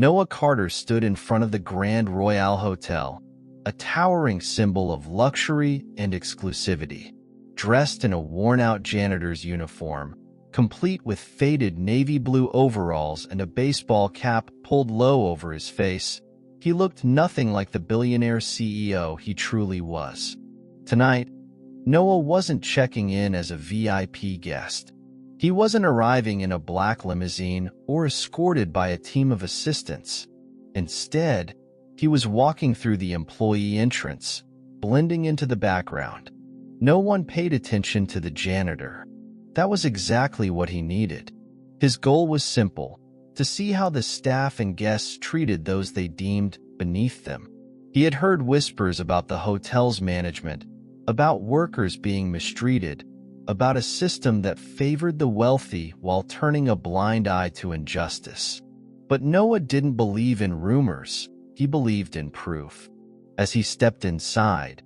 Noah Carter stood in front of the Grand Royale Hotel, a towering symbol of luxury and exclusivity. Dressed in a worn-out janitor's uniform, complete with faded navy blue overalls and a baseball cap pulled low over his face, he looked nothing like the billionaire CEO he truly was. Tonight, Noah wasn't checking in as a VIP guest. He wasn't arriving in a black limousine or escorted by a team of assistants. Instead, he was walking through the employee entrance, blending into the background. No one paid attention to the janitor. That was exactly what he needed. His goal was simple: to see how the staff and guests treated those they deemed beneath them. He had heard whispers about the hotel's management, about workers being mistreated, about a system that favored the wealthy while turning a blind eye to injustice. But Noah didn't believe in rumors. He believed in proof. As he stepped inside,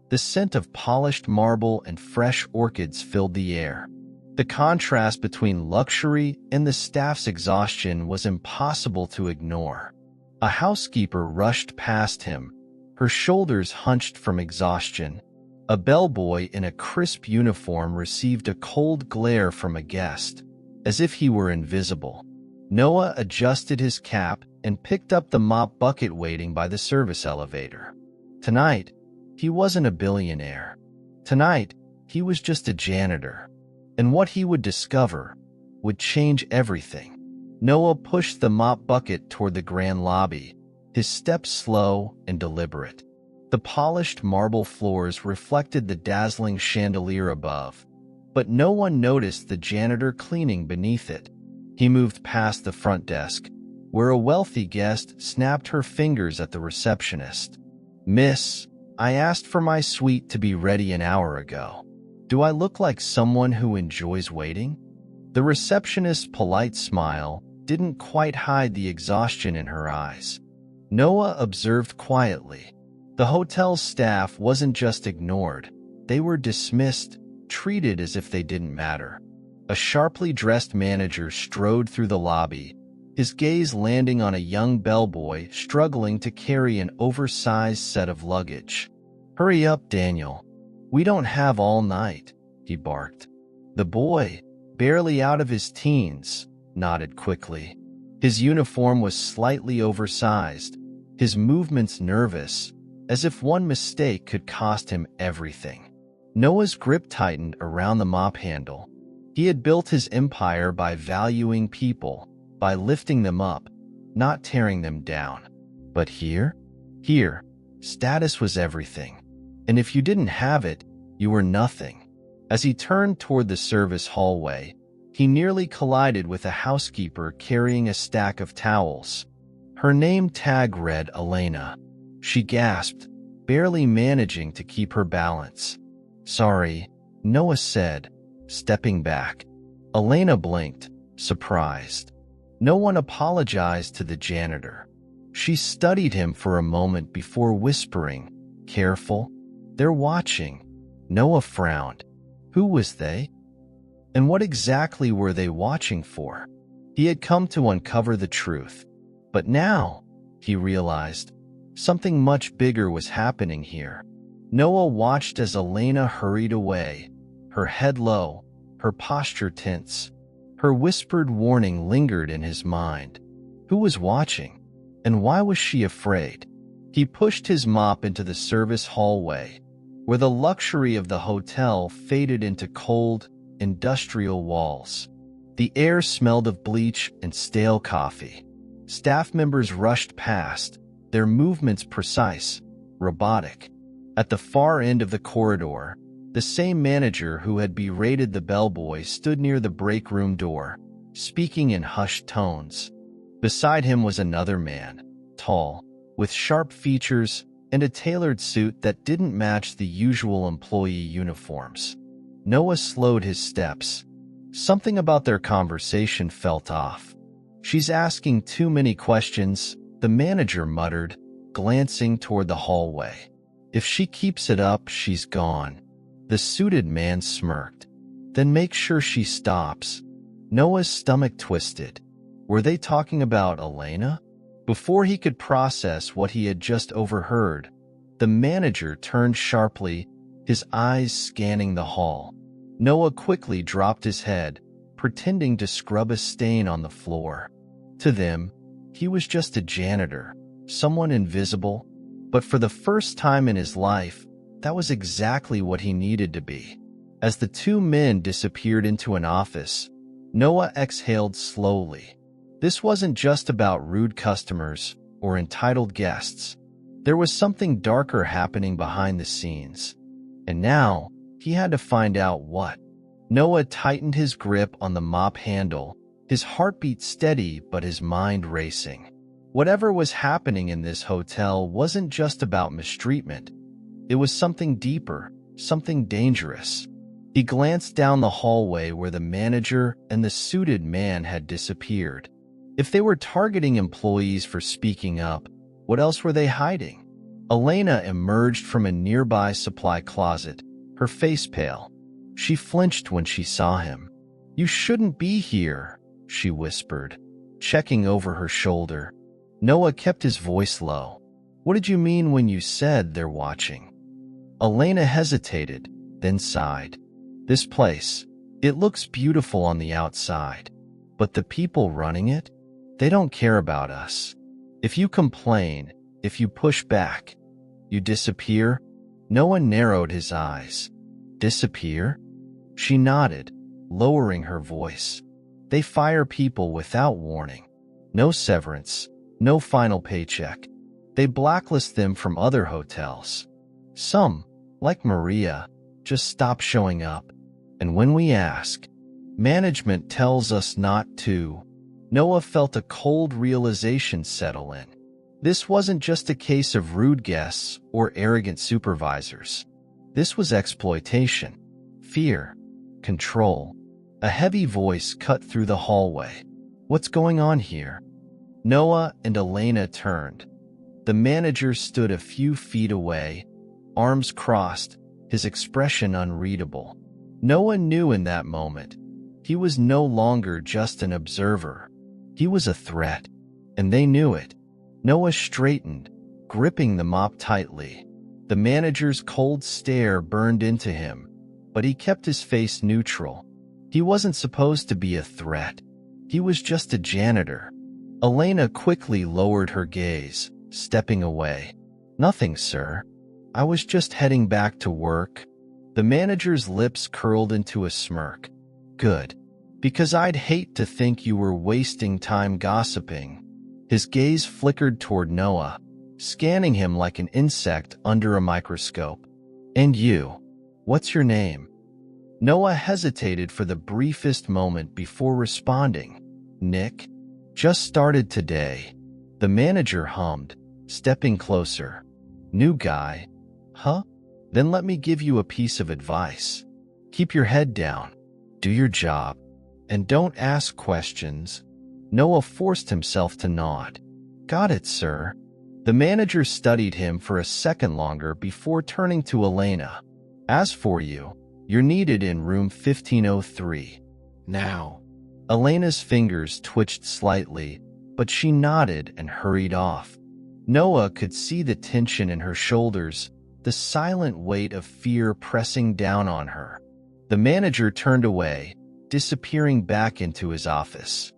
the scent of polished marble and fresh orchids filled the air. The contrast between luxury and the staff's exhaustion was impossible to ignore. A housekeeper rushed past him, her shoulders hunched from exhaustion. A bellboy in a crisp uniform received a cold glare from a guest, as if he were invisible. Noah adjusted his cap and picked up the mop bucket waiting by the service elevator. Tonight, he wasn't a billionaire. Tonight, he was just a janitor. And what he would discover would change everything. Noah pushed the mop bucket toward the grand lobby, his steps slow and deliberate. The polished marble floors reflected the dazzling chandelier above, but no one noticed the janitor cleaning beneath it. He moved past the front desk, where a wealthy guest snapped her fingers at the receptionist. "Miss, I asked for my suite to be ready an hour ago. Do I look like someone who enjoys waiting?" The receptionist's polite smile didn't quite hide the exhaustion in her eyes. Noah observed quietly. The hotel's staff wasn't just ignored. They were dismissed, treated as if they didn't matter. A sharply dressed manager strode through the lobby, his gaze landing on a young bellboy struggling to carry an oversized set of luggage. "Hurry up, Daniel. We don't have all night," he barked. The boy, barely out of his teens, nodded quickly. His uniform was slightly oversized, his movements nervous, as if one mistake could cost him everything. Noah's grip tightened around the mop handle. He had built his empire by valuing people, by lifting them up, not tearing them down. But here, status was everything. And if you didn't have it, you were nothing. As he turned toward the service hallway, he nearly collided with a housekeeper carrying a stack of towels. Her name tag read Elena. She gasped, barely managing to keep her balance. "Sorry," Noah said, stepping back. Elena blinked, surprised. No one apologized to the janitor. She studied him for a moment before whispering, "Careful, they're watching." Noah frowned. Who was they? And what exactly were they watching for? He had come to uncover the truth. But now, he realized, something much bigger was happening here. Noah watched as Elena hurried away, her head low, her posture tense. Her whispered warning lingered in his mind. Who was watching? And why was she afraid? He pushed his mop into the service hallway, where the luxury of the hotel faded into cold, industrial walls. The air smelled of bleach and stale coffee. Staff members rushed past, their movements precise, robotic. At the far end of the corridor, the same manager who had berated the bellboy stood near the break room door, speaking in hushed tones. Beside him was another man, tall, with sharp features and a tailored suit that didn't match the usual employee uniforms. Noah slowed his steps. Something about their conversation felt off. "She's asking too many questions," the manager muttered, glancing toward the hallway. "If she keeps it up, she's gone." The suited man smirked. "Then make sure she stops." Noah's stomach twisted. Were they talking about Elena? Before he could process what he had just overheard, the manager turned sharply, his eyes scanning the hall. Noah quickly dropped his head, pretending to scrub a stain on the floor. To them, he was just a janitor, someone invisible, but for the first time in his life, that was exactly what he needed to be. As the two men disappeared into an office, Noah exhaled slowly. This wasn't just about rude customers or entitled guests. There was something darker happening behind the scenes. And now, he had to find out what. Noah tightened his grip on the mop handle, his heartbeat steady but his mind racing. Whatever was happening in this hotel wasn't just about mistreatment. It was something deeper, something dangerous. He glanced down the hallway where the manager and the suited man had disappeared. If they were targeting employees for speaking up, what else were they hiding? Elena emerged from a nearby supply closet, her face pale. She flinched when she saw him. "You shouldn't be here," she whispered, checking over her shoulder. Noah kept his voice low. "What did you mean when you said they're watching?" Elena hesitated, then sighed. "This place, it looks beautiful on the outside, but the people running it, they don't care about us. If you complain, if you push back, you disappear." Noah narrowed his eyes. "Disappear?" She nodded, lowering her voice. "They fire people without warning. No severance, no final paycheck. They blacklist them from other hotels. Some, like Maria, just stop showing up. And when we ask, management tells us not to." Noah felt a cold realization settle in. This wasn't just a case of rude guests or arrogant supervisors. This was exploitation, fear, control. A heavy voice cut through the hallway. "What's going on here?" Noah and Elena turned. The manager stood a few feet away, arms crossed, his expression unreadable. Noah knew in that moment, he was no longer just an observer. He was a threat, and they knew it. Noah straightened, gripping the mop tightly. The manager's cold stare burned into him, but he kept his face neutral. He wasn't supposed to be a threat. He was just a janitor. Elena quickly lowered her gaze, stepping away. "Nothing, sir. I was just heading back to work." The manager's lips curled into a smirk. "Good. Because I'd hate to think you were wasting time gossiping." His gaze flickered toward Noah, scanning him like an insect under a microscope. "And you? What's your name?" Noah hesitated for the briefest moment before responding. "Nick. Just started today." The manager hummed, stepping closer. "New guy? Huh? Then let me give you a piece of advice. Keep your head down, do your job, and don't ask questions." Noah forced himself to nod. "Got it, sir." The manager studied him for a second longer before turning to Elena. "As for you, you're needed in room 1503. Now." Elena's fingers twitched slightly, but she nodded and hurried off. Noah could see the tension in her shoulders, the silent weight of fear pressing down on her. The manager turned away, disappearing back into his office.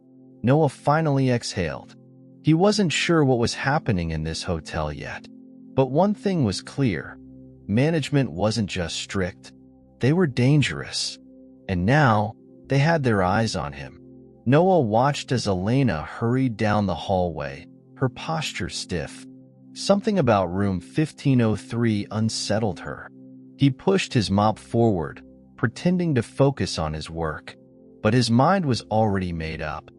Noah finally exhaled. He wasn't sure what was happening in this hotel yet. But one thing was clear. Management wasn't just strict. They were dangerous. And now, they had their eyes on him. Noah watched as Elena hurried down the hallway, her posture stiff. Something about room 1503 unsettled her. He pushed his mop forward, pretending to focus on his work. But his mind was already made up.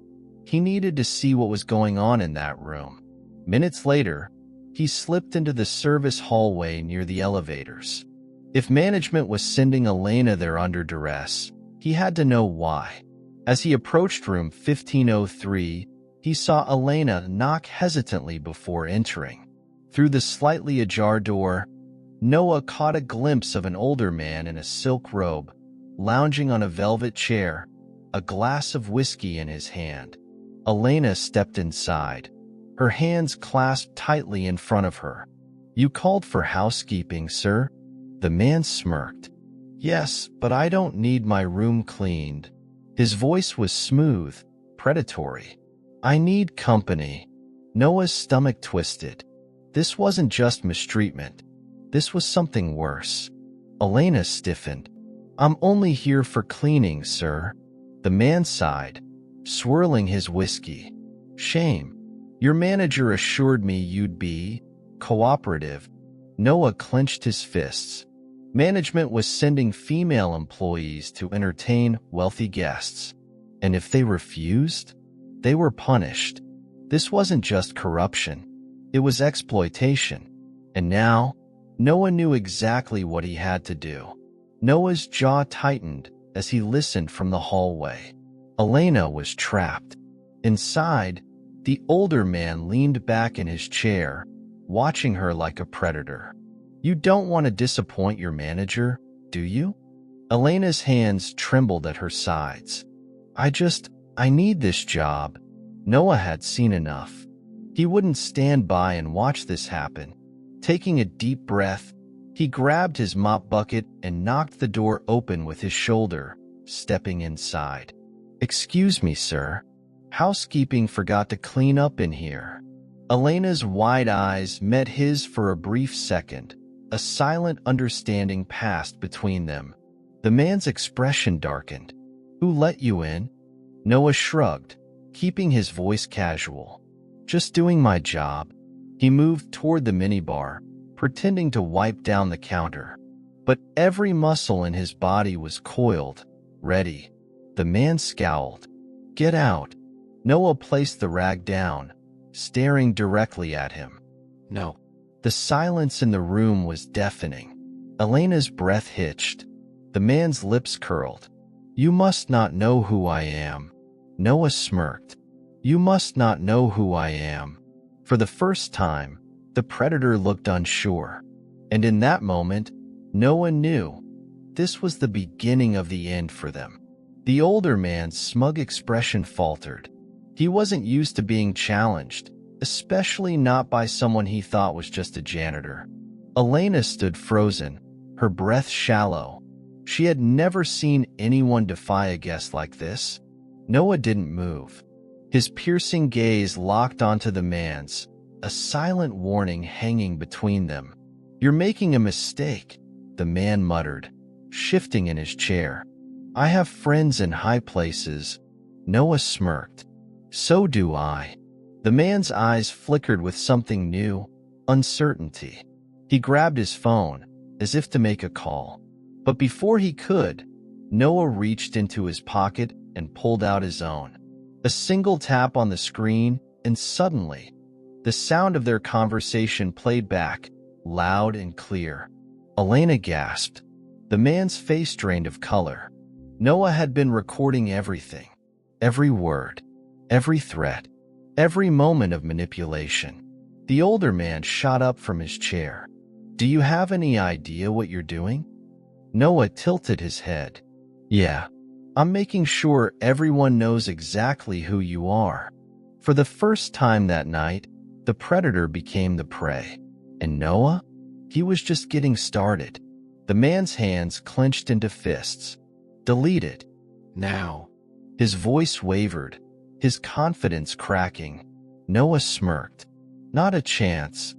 He needed to see what was going on in that room. Minutes later, he slipped into the service hallway near the elevators. If management was sending Elena there under duress, he had to know why. As he approached room 1503, he saw Elena knock hesitantly before entering. Through the slightly ajar door, Noah caught a glimpse of an older man in a silk robe, lounging on a velvet chair, a glass of whiskey in his hand. Elena stepped inside, her hands clasped tightly in front of her. "You called for housekeeping, sir?" The man smirked. "Yes, but I don't need my room cleaned." His voice was smooth, predatory. "I need company." Noah's stomach twisted. This wasn't just mistreatment. This was something worse. Elena stiffened. "I'm only here for cleaning, sir." The man sighed, swirling his whiskey. "Shame. Your manager assured me you'd be cooperative." Noah clenched his fists. Management was sending female employees to entertain wealthy guests. And if they refused, they were punished. This wasn't just corruption. It was exploitation. And now, Noah knew exactly what he had to do. Noah's jaw tightened as he listened from the hallway. Elena was trapped. Inside, the older man leaned back in his chair, watching her like a predator. "You don't want to disappoint your manager, do you?" Elena's hands trembled at her sides. I need this job." Noah had seen enough. He wouldn't stand by and watch this happen. Taking a deep breath, he grabbed his mop bucket and knocked the door open with his shoulder, stepping inside. "Excuse me, sir. Housekeeping forgot to clean up in here." Elena's wide eyes met his for a brief second. A silent understanding passed between them. The man's expression darkened. "Who let you in?" Noah shrugged, keeping his voice casual. "Just doing my job." He moved toward the minibar, pretending to wipe down the counter. But every muscle in his body was coiled, ready. The man scowled. "Get out." Noah placed the rag down, staring directly at him. "No." The silence in the room was deafening. Elena's breath hitched. The man's lips curled. "You must not know who I am." Noah smirked. "You must not know who I am." For the first time, the predator looked unsure. And in that moment, Noah knew this was the beginning of the end for them. The older man's smug expression faltered. He wasn't used to being challenged, especially not by someone he thought was just a janitor. Elena stood frozen, her breath shallow. She had never seen anyone defy a guest like this. Noah didn't move. His piercing gaze locked onto the man's, a silent warning hanging between them. "You're making a mistake," the man muttered, shifting in his chair. "I have friends in high places." Noah smirked. "So do I." The man's eyes flickered with something new, uncertainty. He grabbed his phone, as if to make a call. But before he could, Noah reached into his pocket and pulled out his own. A single tap on the screen, and suddenly, the sound of their conversation played back, loud and clear. Elena gasped. The man's face drained of color. Noah had been recording everything. Every word, every threat, every moment of manipulation. The older man shot up from his chair. "Do you have any idea what you're doing?" Noah tilted his head. "Yeah. I'm making sure everyone knows exactly who you are." For the first time that night, the predator became the prey. And Noah? He was just getting started. The man's hands clenched into fists. "Delete it. Now." His voice wavered, his confidence cracking. Noah smirked. "Not a chance."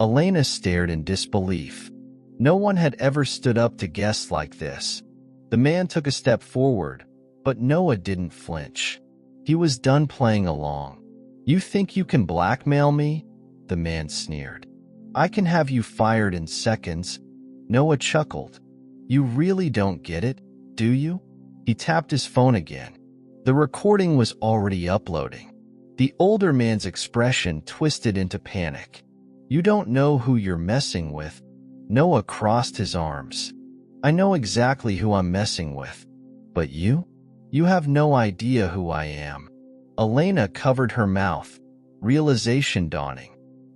Elena stared in disbelief. No one had ever stood up to guests like this. The man took a step forward, but Noah didn't flinch. He was done playing along. "You think you can blackmail me?" the man sneered. "I can have you fired in seconds." Noah chuckled. "You really don't get it, do you?" He tapped his phone again. The recording was already uploading. The older man's expression twisted into panic. "You don't know who you're messing with." Noah crossed his arms. "I know exactly who I'm messing with. But you? You have no idea who I am." Elena covered her mouth, realization dawning.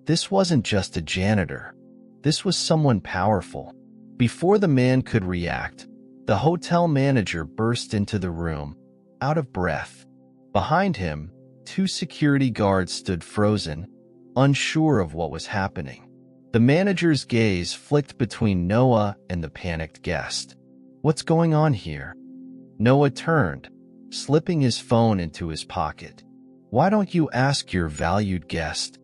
This wasn't just a janitor. This was someone powerful. Before the man could react, the hotel manager burst into the room, out of breath. Behind him, 2 security guards stood frozen, unsure of what was happening. The manager's gaze flicked between Noah and the panicked guest. "What's going on here?" Noah turned, slipping his phone into his pocket. "Why don't you ask your valued guest?"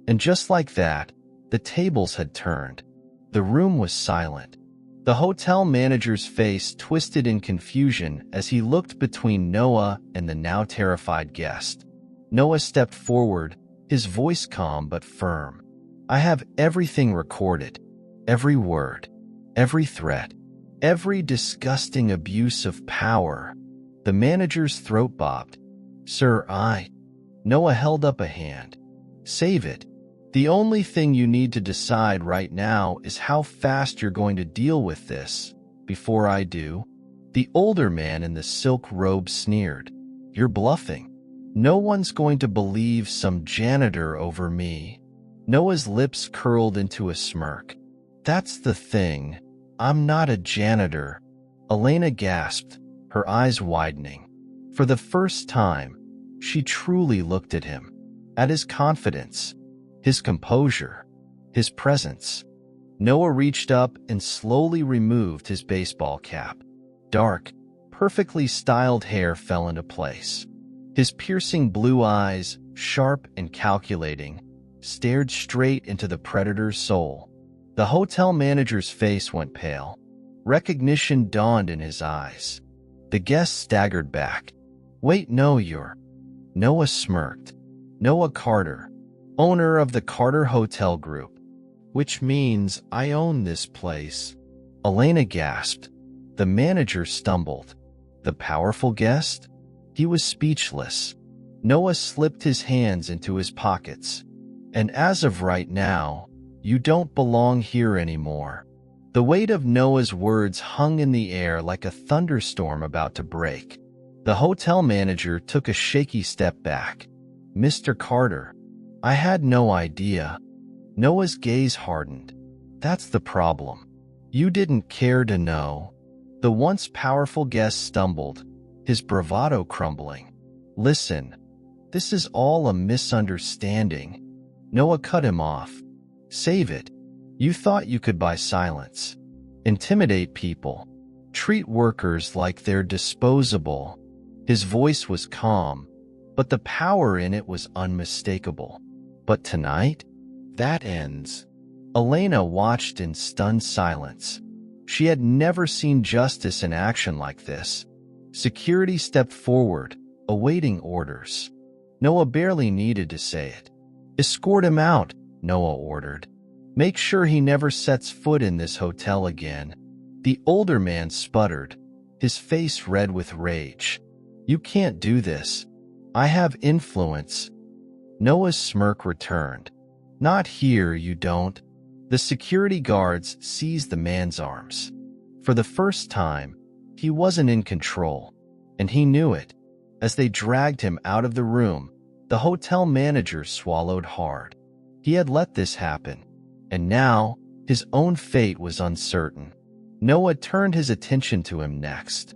And just like that, the tables had turned. The room was silent. The hotel manager's face twisted in confusion as he looked between Noah and the now terrified guest. Noah stepped forward, his voice calm but firm. "I have everything recorded. Every word, every threat, every disgusting abuse of power." The manager's throat bobbed. "Sir, Noah held up a hand. "Save it. The only thing you need to decide right now is how fast you're going to deal with this. Before I do." The older man in the silk robe sneered. "You're bluffing. No one's going to believe some janitor over me." Noah's lips curled into a smirk. "That's the thing. I'm not a janitor." Elena gasped, her eyes widening. For the first time, she truly looked at him, at his confidence, his composure, his presence. Noah reached up and slowly removed his baseball cap. Dark, perfectly styled hair fell into place. His piercing blue eyes, sharp and calculating, stared straight into the predator's soul. The hotel manager's face went pale. Recognition dawned in his eyes. The guest staggered back. "Wait, no, you're..." Noah smirked. "Noah Carter, owner of the Carter Hotel Group." "Which means I own this place." Elena gasped. The manager stumbled. The powerful guest? He was speechless. Noah slipped his hands into his pockets. "And as of right now, you don't belong here anymore." The weight of Noah's words hung in the air like a thunderstorm about to break. The hotel manager took a shaky step back. "Mr. Carter, I had no idea." Noah's gaze hardened. "That's the problem. You didn't care to know." The once powerful guest stumbled, his bravado crumbling. "Listen, this is all a misunderstanding." Noah cut him off. "Save it. You thought you could buy silence, intimidate people, treat workers like they're disposable." His voice was calm, but the power in it was unmistakable. "But tonight, that ends." Elena watched in stunned silence. She had never seen justice in action like this. Security stepped forward, awaiting orders. Noah barely needed to say it. "Escort him out," Noah ordered. "Make sure he never sets foot in this hotel again." The older man sputtered, his face red with rage. "You can't do this. I have influence." Noah's smirk returned. "Not here, you don't." The security guards seized the man's arms. For the first time, he wasn't in control, and he knew it. As they dragged him out of the room, the hotel manager swallowed hard. He had let this happen, and now his own fate was uncertain. Noah turned his attention to him next,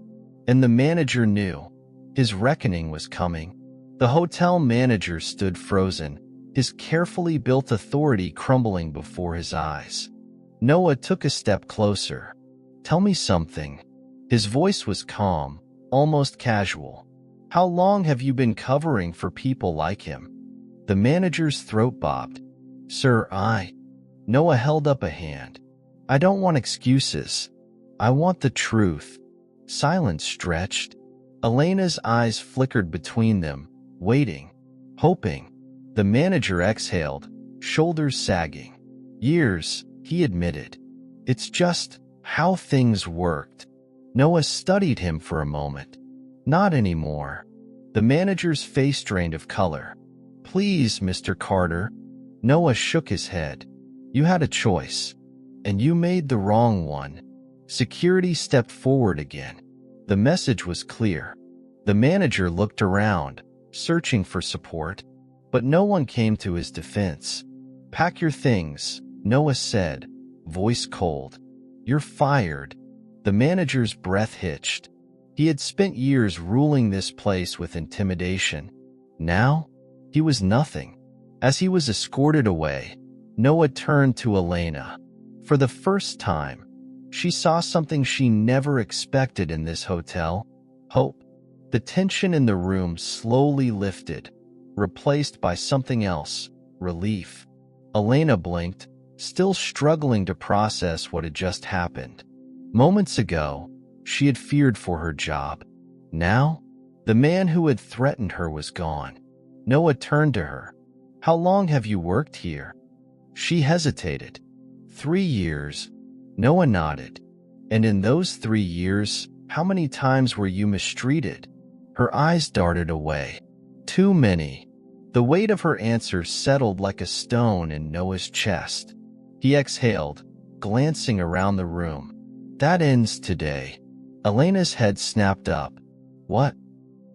and the manager knew. His reckoning was coming. The hotel manager stood frozen, his carefully built authority crumbling before his eyes. Noah took a step closer. "Tell me something." His voice was calm, almost casual. "How long have you been covering for people like him?" The manager's throat bobbed. "Sir, Noah held up a hand. "I don't want excuses. I want the truth." Silence stretched. Elena's eyes flickered between them, waiting, hoping. The manager exhaled, shoulders sagging. "Years," he admitted. "It's just how things worked." Noah studied him for a moment. "Not anymore." The manager's face drained of color. "Please, Mr. Carter." Noah shook his head. "You had a choice, and you made the wrong one." Security stepped forward again. The message was clear. The manager looked around, searching for support, but no one came to his defense. "Pack your things," Noah said, voice cold. "You're fired." The manager's breath hitched. He had spent years ruling this place with intimidation. Now, he was nothing. As he was escorted away, Noah turned to Elena. For the first time, she saw something she never expected in this hotel: hope. The tension in the room slowly lifted, replaced by something else: relief. Elena blinked, still struggling to process what had just happened. Moments ago, she had feared for her job. Now, the man who had threatened her was gone. Noah turned to her. "How long have you worked here?" She hesitated. 3 years. Noah nodded. "And in those 3 years, how many times were you mistreated?" Her eyes darted away. "Too many." The weight of her answer settled like a stone in Noah's chest. He exhaled, glancing around the room. "That ends today." Elena's head snapped up. "What?"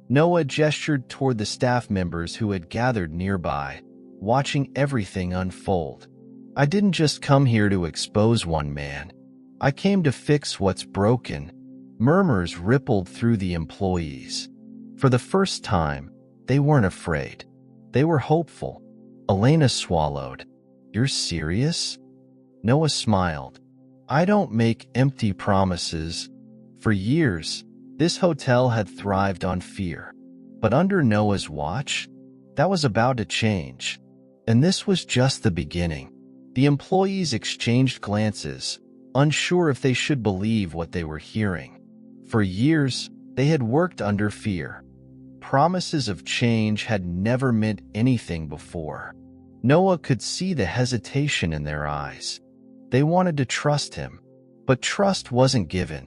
Noah gestured toward the staff members who had gathered nearby, watching everything unfold. "I didn't just come here to expose one man. I came to fix what's broken." Murmurs rippled through the employees. For the first time, they weren't afraid. They were hopeful. Elena swallowed. "You're serious?" Noah smiled. "I don't make empty promises." For years, this hotel had thrived on fear. But under Noah's watch, that was about to change. And this was just the beginning. The employees exchanged glances, unsure if they should believe what they were hearing. For years, they had worked under fear. Promises of change had never meant anything before. Noah could see the hesitation in their eyes. They wanted to trust him, but trust wasn't given.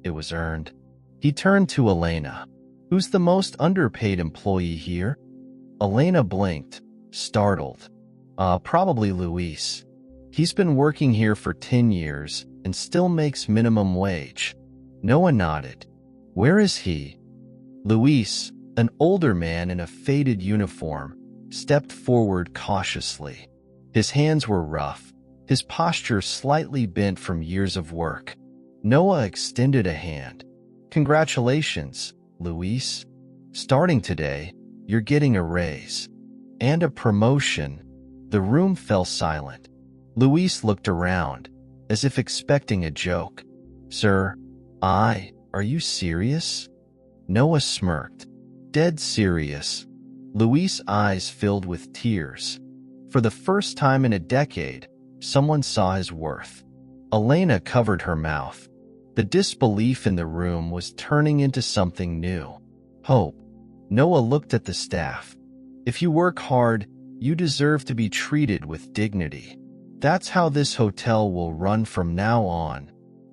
It was earned. He turned to Elena. "Who's the most underpaid employee here?" Elena blinked, startled. Probably Luis. He's been working here for 10 years and still makes minimum wage." Noah nodded. "Where is he?" Luis, an older man in a faded uniform, stepped forward cautiously. His hands were rough, his posture slightly bent from years of work. Noah extended a hand. "Congratulations, Luis. Starting today, you're getting a raise. And a promotion." The room fell silent. Luis looked around, as if expecting a joke. "Sir, are you serious?" Noah smirked. "Dead serious." Luis' eyes filled with tears. For the first time in a decade, someone saw his worth. Elena covered her mouth. The disbelief in the room was turning into something new. Hope. Noah looked at the staff. "If you work hard, you deserve to be treated with dignity. That's how this hotel will run from now on."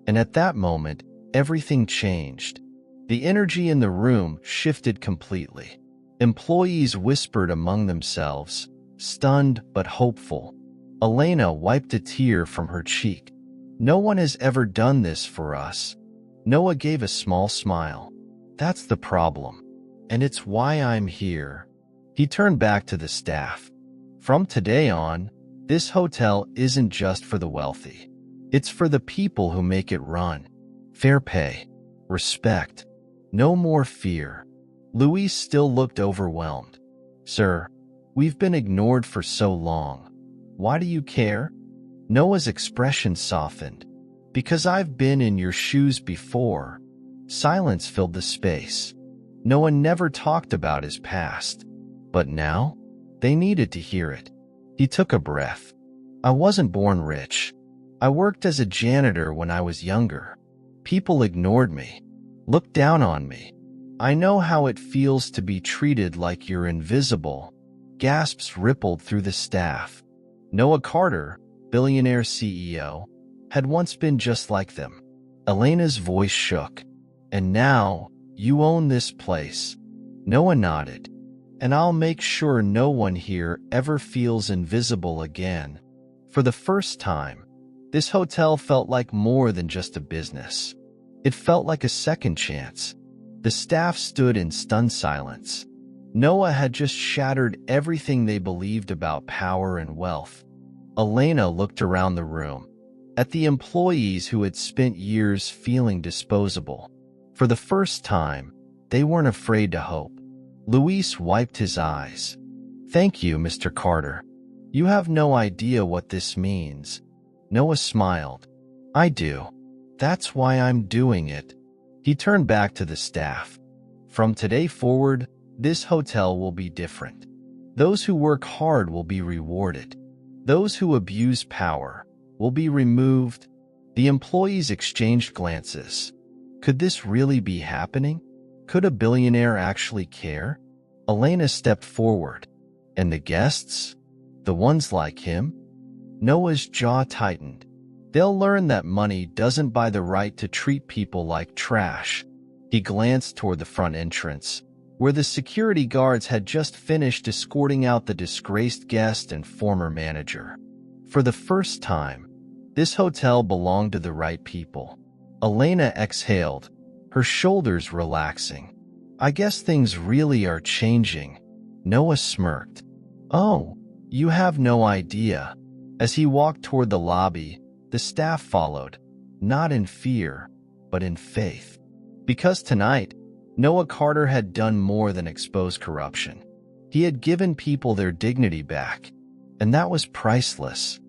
And at that moment, everything changed. The energy in the room shifted completely. Employees whispered among themselves, stunned but hopeful. Elena wiped a tear from her cheek. "No one has ever done this for us." Noah gave a small smile. "That's the problem. And it's why I'm here." He turned back to the staff. "From today on, this hotel isn't just for the wealthy. It's for the people who make it run. Fair pay. Respect. No more fear." Luis still looked overwhelmed. "Sir, we've been ignored for so long. Why do you care?" Noah's expression softened. "Because I've been in your shoes before." Silence filled the space. Noah never talked about his past. But now, they needed to hear it. He took a breath. "I wasn't born rich. I worked as a janitor when I was younger. People ignored me, looked down on me. I know how it feels to be treated like you're invisible." Gasps rippled through the staff. Noah Carter, Billionaire CEO, had once been just like them. Elena's voice shook. "And now, you own this place." Noah nodded. "And I'll make sure no one here ever feels invisible again." For the first time, this hotel felt like more than just a business. It felt like a second chance. The staff stood in stunned silence. Noah had just shattered everything they believed about power and wealth. Elena looked around the room, at the employees who had spent years feeling disposable. For the first time, they weren't afraid to hope. Luis wiped his eyes. "Thank you, Mr. Carter." You have no idea what this means. Noah smiled. I do. That's why I'm doing it. He turned back to the staff. From today forward, this hotel will be different. Those who work hard will be rewarded. Those who abuse power will be removed. The employees exchanged glances. Could this really be happening? Could a billionaire actually care? Elena stepped forward. And the guests? The ones like him? Noah's jaw tightened. They'll learn that money doesn't buy the right to treat people like trash. He glanced toward the front entrance, where the security guards had just finished escorting out the disgraced guest and former manager. For the first time, this hotel belonged to the right people. Elena exhaled, her shoulders relaxing. I guess things really are changing. Noah smirked. Oh, you have no idea. As he walked toward the lobby, the staff followed, not in fear, but in faith. Because tonight, Noah Carter had done more than expose corruption. He had given people their dignity back, and that was priceless.